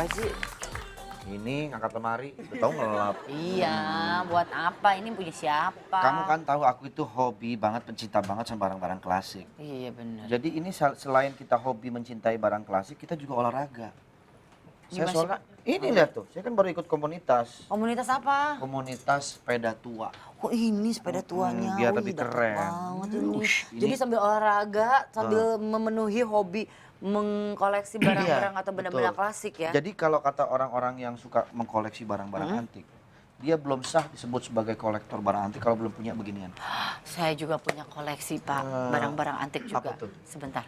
apa sih? Ini ngangkat lemari, udah tahu ngelap. Iya, buat apa? Ini punya siapa? Kamu kan tahu aku itu hobi banget, pencinta banget sama barang-barang klasik. Iya benar. Jadi ini selain kita hobi mencintai barang klasik, kita juga olahraga. Saya Gimana sih, soalnya, Pak? ini lihat tuh, saya kan baru ikut komunitas. Komunitas apa? Komunitas sepeda tua. Oh ini sepeda tuanya. biar Wih, lebih dapet keren. banget ini. Ush, ini- Jadi sambil olahraga, sambil memenuhi hobi mengkoleksi barang-barang Iya, atau benda-benda betul. klasik ya. Jadi kalau kata orang-orang yang suka mengkoleksi barang-barang antik, dia belum sah disebut sebagai kolektor barang antik kalau belum punya beginian. Saya juga punya koleksi Pak, barang-barang antik juga. apa tuh? Sebentar.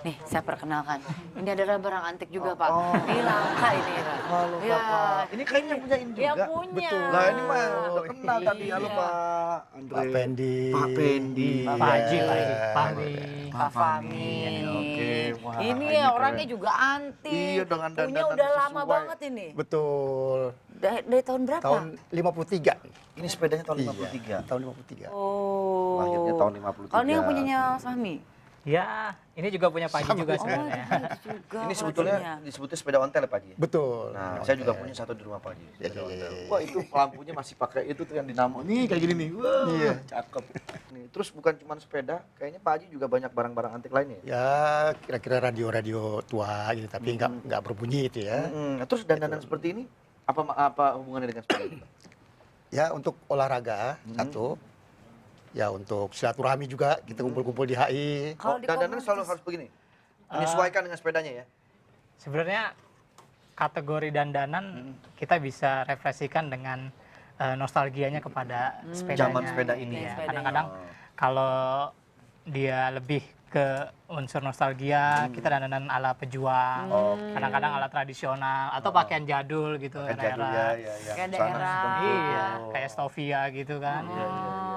Nih, saya perkenalkan. Ini adalah barang antik juga, Pak. oh. Ini langka ini, Pak. Halo Ya, Bapak. Ini kayaknya punya ini juga. yang punya. Betul. Lah ini mah udah kenal tadi. Halo Iya. Pak Andre. Pak Pendi. Pak Pendi. Iya. Pak Haji, Pak Haji. Pak Haji. Pak Fahmi. Oke, wah, Ini ini ya keren. orangnya juga antik. Iya, dengan Punya dandanan udah lama sesuai. banget ini. Betul. Dari tahun berapa? Tahun 53. Ini sepedanya tahun Iya, 53. tahun 53. Oh. Lahirnya tahun 53. Kalau ini yang punyanya Fahmi? Ya, ini juga punya Pak Haji juga Oh, sebenarnya. itu juga Ini sebetulnya koleksinya. disebutnya sepeda ontel ya Pak Haji? Betul. Nah, saya juga punya satu di rumah Pak Haji. Iya, sepeda iya, ontel. iya. Wah, itu lampunya masih pakai itu tuh yang dinamo. Nih kayak gini nih. Wah, Iya. cakep. Nih, terus bukan cuma sepeda, kayaknya Pak Haji juga banyak barang-barang antik lainnya. Ya kira-kira radio-radio tua gitu, tapi nggak berbunyi itu ya. Nah, terus dandanan seperti ini apa hubungannya dengan sepeda? Pak? Ya untuk olahraga satu. Ya untuk silaturahmi juga kita kumpul-kumpul di HI. Kalau di Dandanan selalu komunitas- harus begini. Menyesuaikan dengan sepedanya ya. Sebenarnya kategori dandanan kita bisa refleksikan dengan nostalgianya kepada sepedanya. Zaman sepeda ini Iya, ya. kadang-kadang kalau dia lebih ke unsur nostalgia, kita dandanan ala pejuang, kadang-kadang ala tradisional atau pakaian jadul gitu Kan jadul ya, ya, ya. Kayak Sana daerah. seperti Iya, itu. kayak Stovia gitu kan. Iya, iya, iya, iya.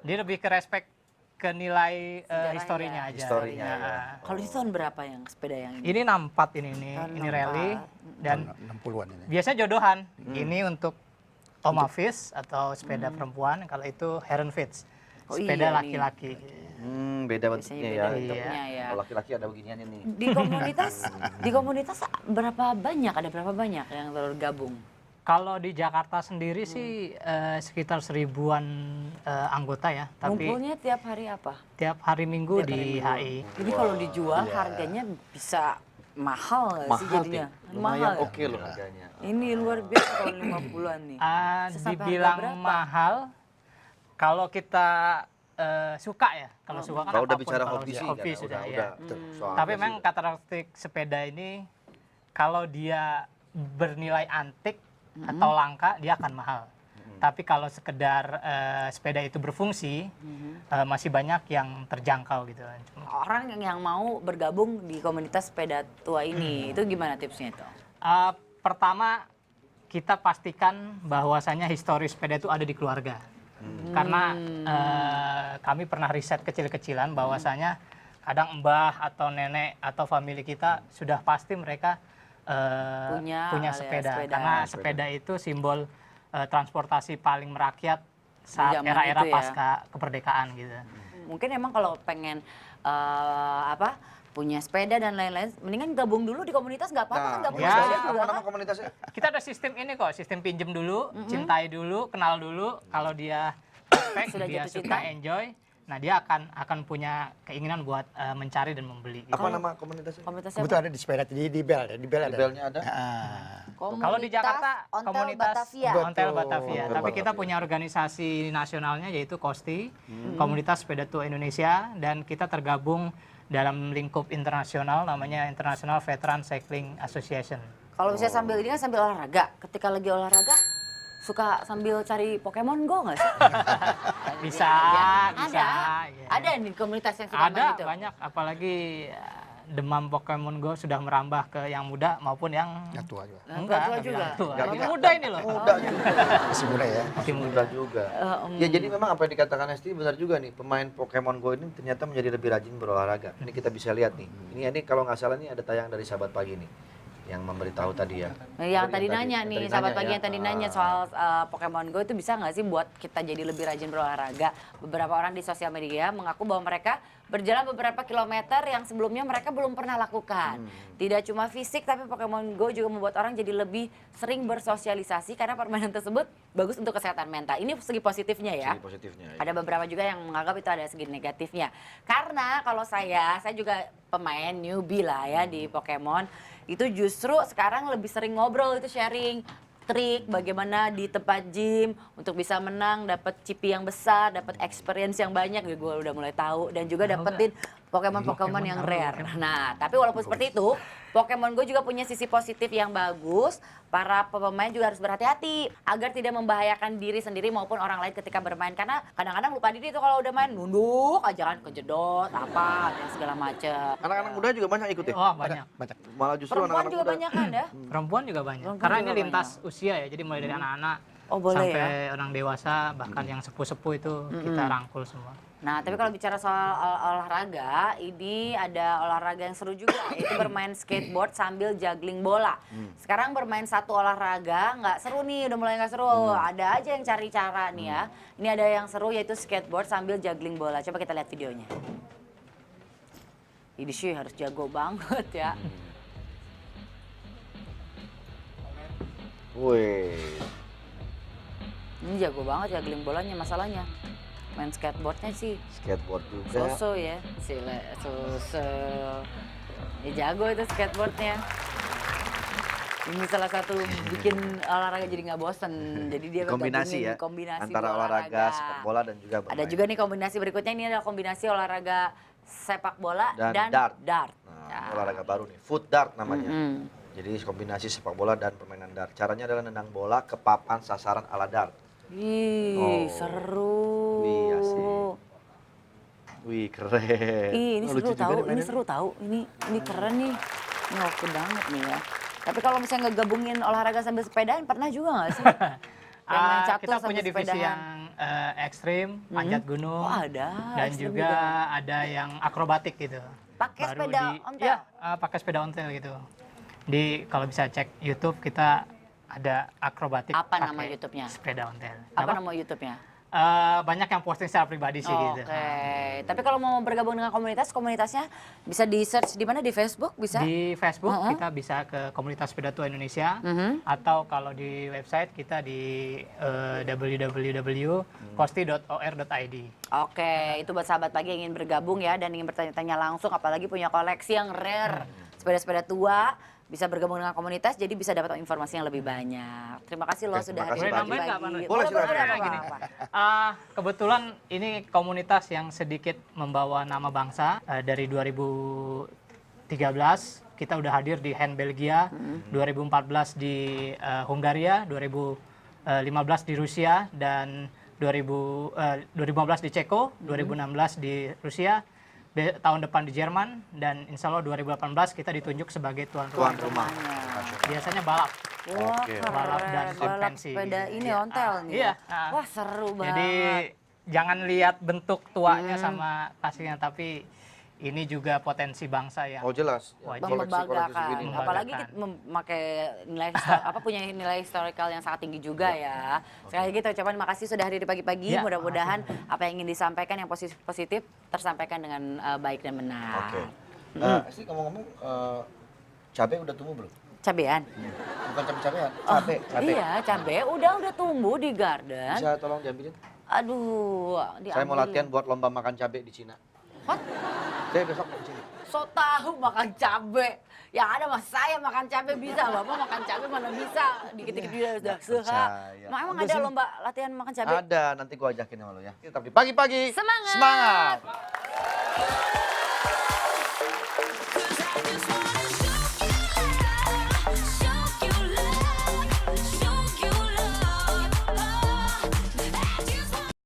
Dia lebih ke respect ke nilai Sejarahnya. historinya aja. Historinya, Iya. ya. Kalau di tahun berapa yang sepeda yang ini? Ini 64 ini Tahun ini rally 64. dan 60-an ini. biasanya jodohan. Ini untuk Tom Hafiz atau sepeda perempuan, kalau itu Heron Fitz. Oh Sepeda iya nih. laki-laki. Beda Biasanya bentuknya beda ya. bentuknya ya. Kalau laki-laki ada beginian ini. Di komunitas berapa banyak? Ada berapa banyak yang tergabung? Kalau di Jakarta sendiri sih sekitar 1000-an anggota ya, tapi Ngumpulnya tiap hari apa? tiap hari Minggu Tiap hari di Minggu. HI. Jadi kalau dijual harganya bisa mahal nggak sih Mahal jadinya? Ting. Lumayan ya? oke loh harganya. Ini luar biasa tahun 50-an nih. Sampai harga Dibilang berapa? mahal, kalau kita suka ya, kalau suka kan Kalau udah apapun, bicara kalau hobi dia sih hobi kan, sudah ya. udah. Soalnya Tapi sih memang udah. karakteristik sepeda ini kalau dia bernilai antik atau langka dia akan mahal. Tapi kalau sekedar sepeda itu berfungsi masih banyak yang terjangkau gitu. Orang yang mau bergabung di komunitas sepeda tua ini, itu gimana tipsnya itu? Pertama kita pastikan bahwasanya histori sepeda itu ada di keluarga. Karena kami pernah riset kecil-kecilan bahwasanya kadang mbah atau nenek atau famili kita sudah pasti mereka Punya punya alias sepeda. sepeda. Karena sepeda itu simbol transportasi paling merakyat saat Zaman era-era itu ya. pasca kemerdekaan gitu. Mungkin emang kalau pengen punya sepeda dan lain-lain, mendingan gabung dulu di komunitas nggak apa-apa kan? Nggak punya ya, sepeda juga apa kan? nama komunitasnya? Kita ada sistem ini kok, sistem pinjem dulu, cintai dulu, kenal dulu. Kalau dia respect, Sudah dia jatuh suka, cinta? enjoy, nah dia akan punya keinginan buat mencari dan membeli. Gitu. Apa nama komunitasnya? Komunitasnya Kebetulan ada di sepeda di Bel ya, di Bel Di ada. belnya ada? Ah. Kalau di Jakarta Ontel komunitas Batavia. Ontel Betul. Batavia. Ontel Tapi kita Batavia. punya organisasi nasionalnya yaitu KOSTI, Komunitas Sepeda Tua Indonesia, dan kita tergabung dalam lingkup internasional namanya International Veteran Cycling Association. Kalau bisa sambil ini kan sambil olahraga. Ketika lagi olahraga, suka sambil cari Pokemon Go nggak sih? Bisa, bisa. Ada. ya. Ada nih komunitas yang suka main Ada itu. banyak, apalagi demam Pokemon Go sudah merambah ke yang muda maupun yang Ya tua juga. Nah, enggak, tua nggak juga. bilang tua. Nggak Yang bilang. muda ini loh. Muda juga. Masih muda ya. Masih muda. Muda juga. Ya jadi memang apa yang dikatakan Esti benar juga nih. Pemain Pokemon Go ini ternyata menjadi lebih rajin berolahraga. Ini kita bisa lihat nih. Ini kalau nggak salah nih ada tayang dari Sahabat Pagi nih. yang memberitahu tadi ya. Yang tadi nanya yang nih, tadi sahabat nanya pagi ya. yang tadi nanya soal Pokemon Go itu bisa nggak sih buat kita jadi lebih rajin berolahraga? Beberapa orang di sosial media mengaku bahwa mereka berjalan beberapa kilometer yang sebelumnya mereka belum pernah lakukan. Tidak cuma fisik, tapi Pokemon Go juga membuat orang jadi lebih sering bersosialisasi karena permainan tersebut bagus untuk kesehatan mental. Ini segi positifnya ya. Segi positifnya. Ya. Ada beberapa juga yang menganggap itu ada segi negatifnya. Karena kalau saya juga pemain newbie lah ya di Pokemon. Itu justru sekarang lebih sering ngobrol, itu sharing trik bagaimana di tempat gym untuk bisa menang, dapat CP yang besar, dapat experience yang banyak, gue udah mulai tahu dan juga dapetin Pokemon yang rare. Nah, tapi walaupun seperti itu, Pokemon Go juga punya sisi positif yang bagus. Para pemain juga harus berhati-hati agar tidak membahayakan diri sendiri maupun orang lain ketika bermain. Karena kadang-kadang lupa diri itu kalau udah main nunduk aja kan, kejedot apa dan segala macam. Anak-anak muda juga banyak ikut ya? Oh, banyak. Banyak. Malah justru Perempuan anak-anak juga muda. banyak kan ya? Perempuan juga banyak. Perempuan Karena juga ini lintas usia ya, jadi mulai dari anak-anak Oh, boleh sampai orang dewasa, bahkan yang sepuh-sepuh itu kita rangkul semua. Nah, tapi kalau bicara soal olahraga, ini ada olahraga yang seru juga, yaitu bermain skateboard sambil juggling bola. Sekarang bermain satu olahraga nggak seru nih, udah mulai nggak seru. Ada aja yang cari cara nih ya. Ini ada yang seru yaitu skateboard sambil juggling bola. Coba kita lihat videonya. Ini sih harus jago banget ya. Wih. Ini jago banget juggling bolanya, masalahnya. Main skateboardnya sih Skateboard juga. so-so ya, so-so. Ya jago itu skateboardnya. Ini salah satu bikin olahraga jadi nggak bosen. Jadi dia Kombinasi gabungin ya. kombinasi Antara olahraga, sepak bola dan juga bermain. Ada juga nih kombinasi berikutnya, ini adalah kombinasi olahraga sepak bola Dan dan dart. Nah, Ya. ini olahraga baru nih, foot dart namanya. Mm-mm. Jadi kombinasi sepak bola dan permainan dart. Caranya adalah nendang bola ke papan sasaran ala dart. Ih, Oh. seru. Wih, asik. Wih, keren. Ih, ini Oh, seru lucu juga tahu, nih ini mainnya. seru tahu. Ini keren nih. Ini oke banget nih ya. Tapi kalau misalnya ngegabungin olahraga sambil sepedaan, pernah juga nggak sih? Yang main catur Kita sambil punya divisi sepedahan. yang ekstrim, panjat gunung, Oh, ada. dan ekstrim juga ada yang akrobatik gitu. Pakai Baru sepeda ontel? Iya, pakai sepeda ontel gitu. Kalau bisa cek YouTube kita ada akrobatik. Apa nama pakai YouTube-nya? Sepeda ontel. Apa nama YouTube-nya? Banyak yang posting secara pribadi sih Oke. gitu. Tapi kalau mau bergabung dengan komunitasnya bisa di search di mana? Di Facebook bisa? Di Facebook kita bisa ke Komunitas Sepeda Tua Indonesia, atau kalau di website kita di www.kosti.or.id. Oke, itu buat sahabat pagi yang ingin bergabung ya dan ingin bertanya-tanya langsung, apalagi punya koleksi yang rare, sepeda-sepeda tua, bisa bergabung dengan komunitas, jadi bisa dapat informasi yang lebih banyak. Terima kasih loh Oke, sudah terima hadir kasih, Pak. Boleh nambahin nggak, Pak Nur? Boleh, boleh, silakan. boleh, Gini. apa-apa. Kebetulan ini komunitas yang sedikit membawa nama bangsa. Dari 2013 kita udah hadir di Hand Belgia, 2014 di Hungaria, 2015 di Rusia, dan 2015 di Ceko, 2016 di Rusia, tahun depan di Jerman, dan insya Allah 2018 kita ditunjuk sebagai tuan rumah. Biasanya balap. Wah, Oke. keren. Balap dan Balap konvensi. sepeda ini Iya. ontel nih. Iya. ya? Wah, seru banget. Jadi jangan lihat bentuk tuanya sama pastinya, tapi ini juga potensi bangsa yang Oh jelas. Wajib. Koleksi-koleksi membanggakan. segini. Membanggakan. Apalagi kita memakai nilai punya nilai historical yang sangat tinggi juga ya. Sekali lagi ucapan makasih sudah hadir di pagi-pagi. Ya, Mudah-mudahan apa yang ingin disampaikan yang positif tersampaikan dengan baik dan benar. Oke. Sih ngomong-ngomong, cabai udah tumbuh belum? Cabean. Bukan cabai-cabean, Oh, cabai. iya, cabe udah tumbuh di garden. Bisa tolong diambilin? Aduh, Saya mau diambilin. latihan buat lomba makan cabai di Cina. What? Saya besok di sini. So tahu makan cabe. Yang ada mas saya makan cabe bisa, Bapak makan cabe mana bisa. Dikit-dikit dia udah seha. percaya. Emang ada lomba latihan makan cabe? Ada, nanti gua ajakin sama lo ya. Tetap di pagi-pagi. Semangat! Semangat!